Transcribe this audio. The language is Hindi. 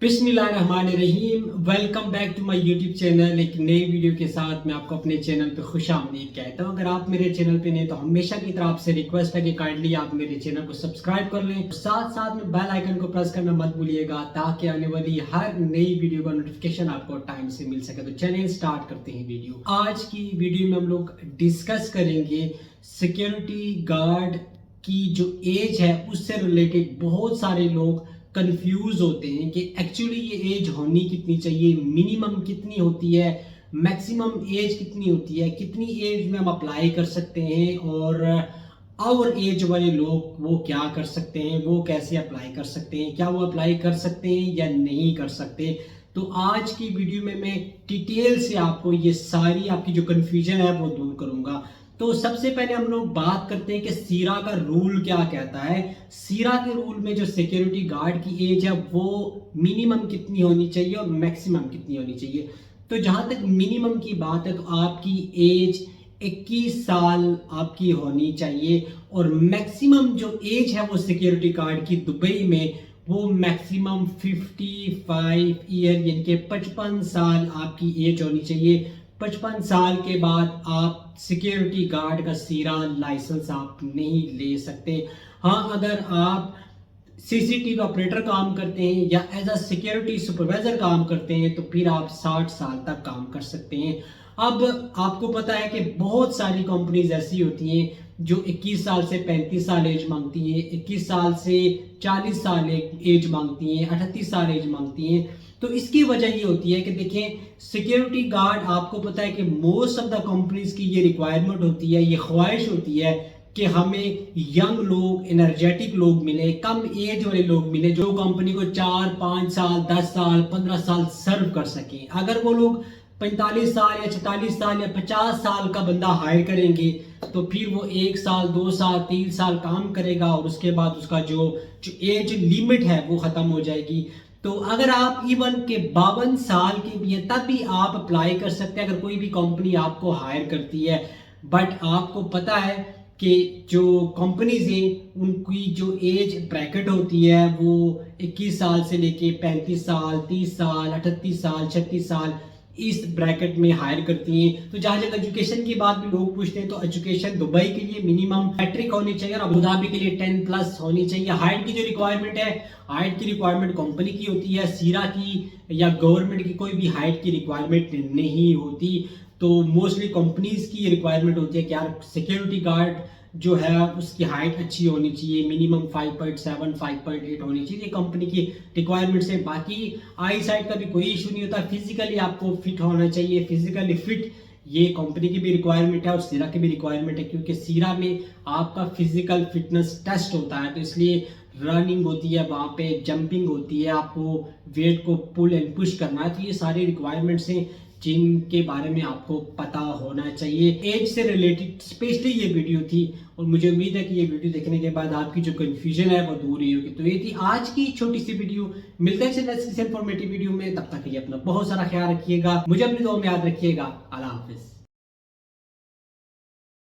बिस्मिल्लाहिर्रहमानिर्रहीम। Welcome back to my YouTube channel. एक नई वीडियो के साथ मैं आपको अपने चैनल पे खुश आमदीद कहता हूँ। अगर आप मेरे चैनल पे नए तो हमेशा की तरह आपसे रिक्वेस्ट है कि काइंडली आप मेरे चैनल को सब्सक्राइब कर लें, साथ साथ में बेल आइकन को प्रेस करना मत भूलिएगा ताकि आने वाली हर नई वीडियो का नोटिफिकेशन आपको टाइम से मिल सके। तो चलिए स्टार्ट करते हैं वीडियो। आज की वीडियो में हम लोग डिस्कस करेंगे सिक्योरिटी गार्ड की जो एज है उससे रिलेटेड। बहुत सारे लोग कंफ्यूज होते हैं कि एक्चुअली ये एज होनी कितनी चाहिए, मिनिमम कितनी होती है, मैक्सिमम एज कितनी होती है, कितनी एज में हम अप्लाई कर सकते हैं और और एज वाले लोग वो क्या कर सकते हैं, वो कैसे अप्लाई कर सकते हैं, क्या वो अप्लाई कर सकते हैं या नहीं कर सकते। तो आज की वीडियो में मैं डिटेल से आपको ये सारी आपकी जो कन्फ्यूजन है वो दूर करूंगा। तो सबसे पहले हम लोग बात करते हैं कि सीरा का रूल क्या कहता है। सीरा के रूल में जो सिक्योरिटी गार्ड की एज है वो मिनिमम कितनी होनी चाहिए और मैक्सिमम कितनी होनी चाहिए। तो जहां तक मिनिमम की बात है तो आपकी एज 21 साल आपकी होनी चाहिए और मैक्सिमम जो एज है वो सिक्योरिटी गार्ड की दुबई में वो मैक्सिमम 55 ईयर यानी कि 55 साल आपकी एज होनी चाहिए। 55 साल के बाद आप सिक्योरिटी गार्ड का सीरा लाइसेंस आप नहीं ले सकते। हाँ, अगर आप सीसीटीवी ऑपरेटर काम करते हैं या एज अ सिक्योरिटी सुपरवाइजर काम करते हैं तो फिर आप 60 साल तक काम कर सकते हैं। अब आपको पता है कि बहुत सारी कंपनीज ऐसी होती हैं जो 21 साल से 35 साल एज मांगती हैं, 21 साल से 40 साल एज मांगती हैं, 38 साल एज मांगती हैं। तो इसकी वजह ये होती है कि देखें, सिक्योरिटी गार्ड आपको पता है कि मोस्ट ऑफ द कंपनीज की ये रिक्वायरमेंट होती है, ये ख्वाहिश होती है कि हमें यंग लोग, एनर्जेटिक लोग मिले, कम एज वाले लोग मिले जो कंपनी को 4-5 साल 10 साल 15 साल सर्व कर सकें। अगर वो लोग 45 साल या 46 साल या 50 साल का बंदा हायर करेंगे तो फिर वो 1 साल 2 साल 3 साल काम करेगा और उसके बाद उसका जो एज लिमिट है वो खत्म हो जाएगी। तो अगर आप इवन के 52 साल के भी है तब भी आप अप्लाई कर सकते हैं अगर कोई भी कंपनी आपको हायर करती है। बट आपको पता है कि जो कंपनीज हैं उनकी जो एज ब्रैकेट होती है वो 21 साल से लेके 35 साल 30 साल 38 साल 36 साल इस ब्रैकेट में हायर करती हैं। तो जहाँ जगह एजुकेशन की बात भी लोग पूछते हैं तो एजुकेशन दुबई के लिए मिनिमम मैट्रिक होनी चाहिए और अबू धाबी के लिए 10+ होनी चाहिए। हाइट की जो रिक्वायरमेंट है, हाइट की रिक्वायरमेंट कंपनी की होती है, सीरा की या गवर्नमेंट की कोई भी हाइट की रिक्वायरमेंट नहीं होती। तो मोस्टली कंपनीज की रिक्वायरमेंट होती है कि यार सिक्योरिटी गार्ड जो है उसकी हाइट अच्छी होनी चाहिए, मिनिमम 5.7 5.8 होनी चाहिए। ये कंपनी की रिक्वायरमेंट्स है। बाकी आई साइड का भी कोई इशू नहीं होता, फिजिकली आपको फिट होना चाहिए, फिजिकली फिट ये कंपनी की भी रिक्वायरमेंट है और सीरा की भी रिक्वायरमेंट है क्योंकि सीरा में आपका फिजिकल फिटनेस टेस्ट होता है। तो इसलिए रनिंग होती है, वहाँ पे जंपिंग होती है, आपको वेट को पुल एंड पुश करना है। तो ये सारी रिक्वायरमेंट्स हैं जिनके बारे में आपको पता होना चाहिए। एज से रिलेटेड स्पेशली ये वीडियो थी और मुझे उम्मीद है कि ये वीडियो देखने के बाद आपकी जो कंफ्यूजन है वो दूर ही होगी। तो ये थी आज की छोटी सी वीडियो। मिलते हैं नेक्स्ट इन्फॉर्मेटिव वीडियो में, तब तक के लिए अपना बहुत सारा ख्याल रखिएगा, मुझे अपनी दुआ में याद रखिएगा। अल्लाह हाफिज।